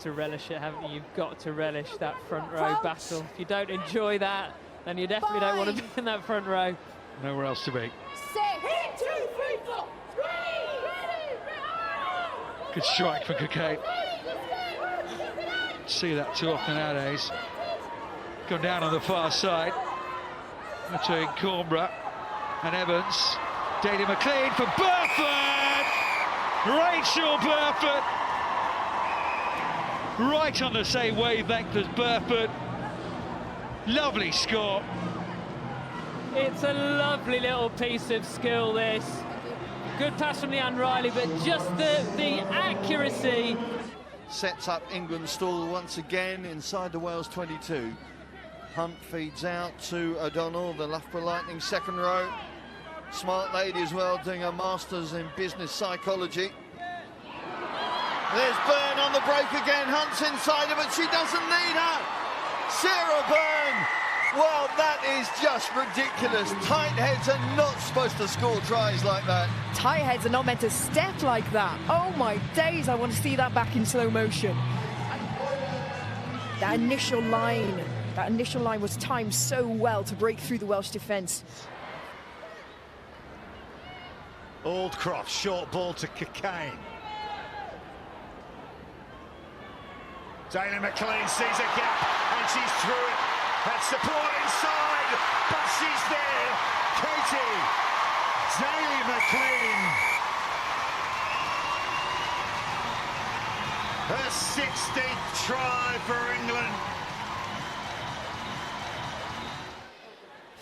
to relish it, haven't you? You've got to relish that front row battle. If you don't enjoy that, then you definitely don't want to be in that front row. Nowhere else to be. 6, 2, 3, 4. Good strike for Katy. See that too often nowadays. Gone down on the far side. Between Cornborough and Evans. Daley McLean for Burford! Rachel Burford! Right on the same wavelength as Burford. Lovely score. It's a lovely little piece of skill, this. Good pass from Leanne Riley, but just the accuracy. Sets up England's stall once again inside the Wales 22. Hunt feeds out to O'Donnell, the Loughborough Lightning second row. Smart lady as well, doing her masters in business psychology. There's Bern on the break again. Hunt's inside her, but she doesn't need her. Sarah Bern. Well, that is just ridiculous. Tightheads are not supposed to score tries like that. Tightheads are not meant to step like that. Oh my days, I want to see that back in slow motion. That initial line was timed so well to break through the Welsh defence. Aldcroft, short ball to Katy. Daley McLean sees a gap and she's through it. Had support inside, but she's there. Katy, Daley McLean. Her 16th try for England.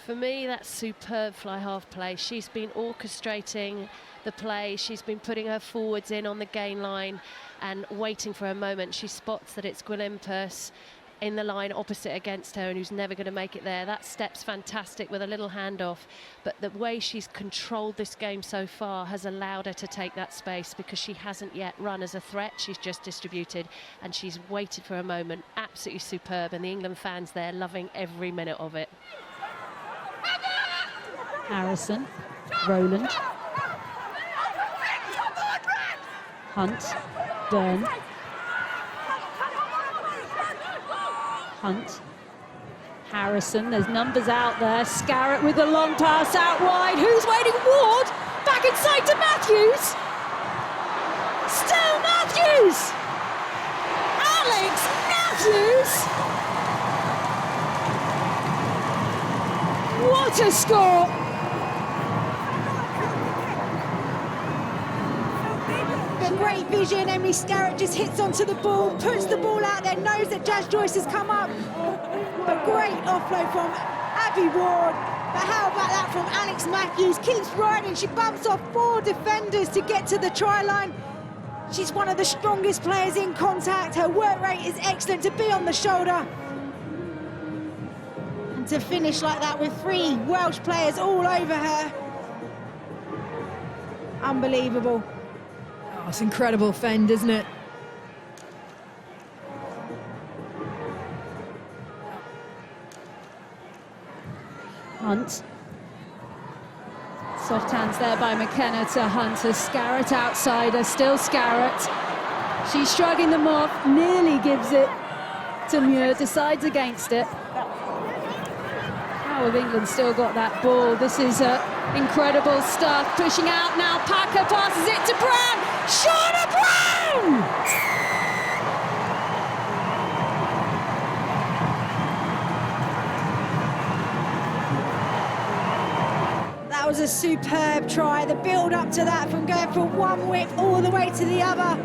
For me, that's superb fly half play. She's been orchestrating the play. She's been putting her forwards in on the gain line and waiting for a moment. She spots that it's Gwilym in the line opposite against her and who's never going to make it there. That step's fantastic with a little handoff, but the way she's controlled this game so far has allowed her to take that space because she hasn't yet run as a threat. She's just distributed and she's waited for a moment. Absolutely superb, and the England fans there loving every minute of it. Harrison, Rowland, Hunt, Bern, Hunt, Harrison, there's numbers out there. Scarrett with a long pass out wide. Who's waiting? Ward, back inside to Matthews. Still Matthews. Alex Matthews. What a score. The great vision, Emily Scarrett just hits onto the ball, puts the ball out there, knows that Jazz Joyce has come up. But great offload from Abby Ward. But how about that from Alex Matthews? Keeps riding, she bumps off 4 defenders to get to the try line. She's one of the strongest players in contact. Her work rate is excellent to be on the shoulder. And to finish like that with 3 Welsh players all over her. Unbelievable. Oh, it's incredible fend, isn't it? Hunt. Soft hands there by McKenna to Hunter. Scarrett outsider, still Scarrett. She's shrugging them off, nearly gives it to Muir, decides against it. How have England still got that ball? This is incredible stuff. Pushing out now, Packer passes it to Brown. Shaunagh Brown! That was a superb try. The build up to that from going from one whip all the way to the other.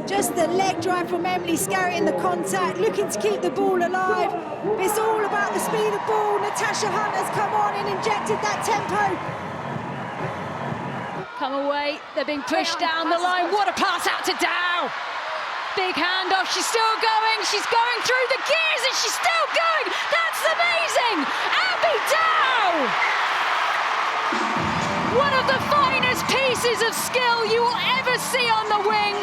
Just the leg drive from Emily Scarrett in the contact, looking to keep the ball alive. It's all about the speed of ball. Natasha Hunt has come on and injected that tempo. Come away, they're being pushed down the line. What a pass out to Dow. Big handoff, she's still going. She's going through the gears and she's still going. That's amazing. Abby Dow. One of the finest pieces of skill you will ever see on the wing,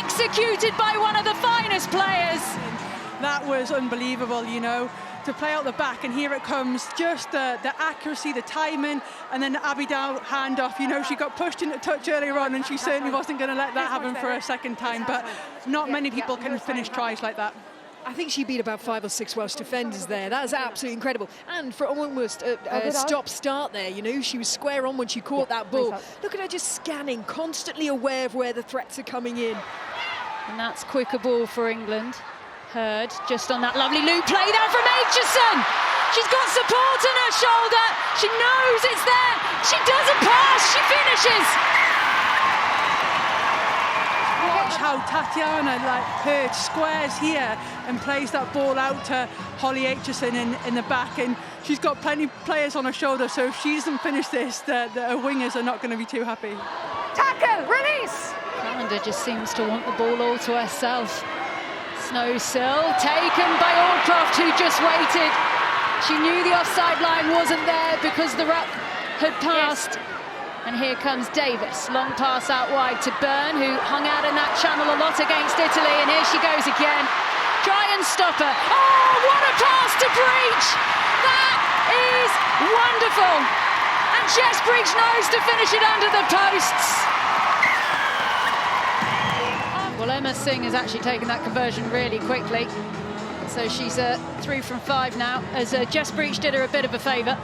executed by one of the finest players. That was unbelievable, you know. to play out the back, and here it comes. Just the accuracy, the timing, and then the Abby Dow handoff. You know, she got pushed into touch earlier on, and she certainly wasn't going to let that happen for a second time, but not many people can finish tries like that. I think she beat about 5 or 6 Welsh defenders there. That is absolutely incredible. And for almost a stop-start there, you know, she was square on when she caught that ball. Look at her just scanning, constantly aware of where the threats are coming in. And that's quicker ball for England. Hurd just on that lovely loop play there from Aitchison. She's got support on her shoulder. She knows it's there. She doesn't pass, she finishes. Watch how Tatiana perch squares here and plays that ball out to Holly Aitchison in the back, and she's got plenty of players on her shoulder, so if she doesn't finish this, the wingers are not going to be too happy. Tackle, release! Calendar just seems to want the ball all to herself. Snowsill taken by Aldcroft, who just waited. She knew the offside line wasn't there because the ruck had passed. Yes. And here comes Davis, long pass out wide to Bern, who hung out in that channel a lot against Italy, and here she goes again. Try and stop her. Oh, what a pass to Breach! That is wonderful! And Jess Breach knows to finish it under the posts. Well, Emma Singh has actually taken that conversion really quickly. So she's through from 5 now, as Jess Breach did her a bit of a favour.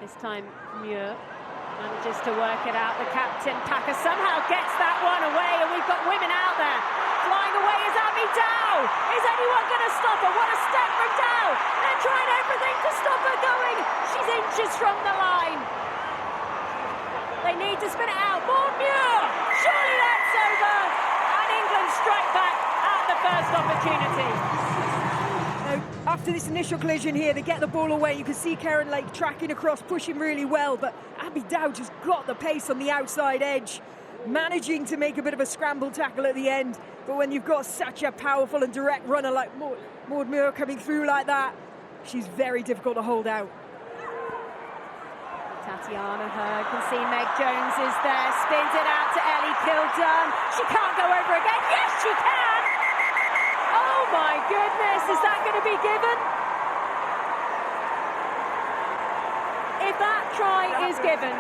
This time Muir manages to work it out. The captain, Packer, somehow gets that one away, and we've got women out there. Flying away is Abby Dow. Is anyone going to stop her? What a step from Dow. They're trying everything to stop her going. She's inches from the line. They need to spin it out. More Muir. Surely that's over. And England strike back at the first opportunity. After this initial collision here, they get the ball away. You can see Karen Lake tracking across, pushing really well, but Abby Dow just got the pace on the outside edge, managing to make a bit of a scramble tackle at the end. But when you've got such a powerful and direct runner like Maud Muir coming through like that, she's very difficult to hold out. Tatiana Hurd can see Meg Jones is there, spins it out to Ellie Kildunne. She can't go over again. Yes, she can! Oh my goodness, is that going to be given? If that try is given,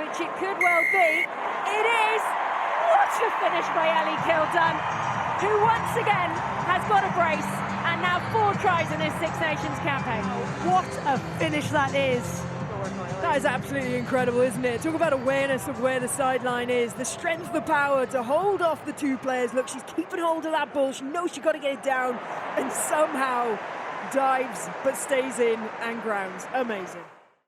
which it could well be, it is. What a finish by Ellie Kildunne, who once again has got a brace and now 4 tries in this Six Nations campaign. What a finish that is. That is absolutely incredible, isn't it? Talk about awareness of where the sideline is, the strength, the power to hold off the 2 players. Look, she's keeping hold of that ball. She knows she's got to get it down, and somehow dives but stays in and grounds. Amazing.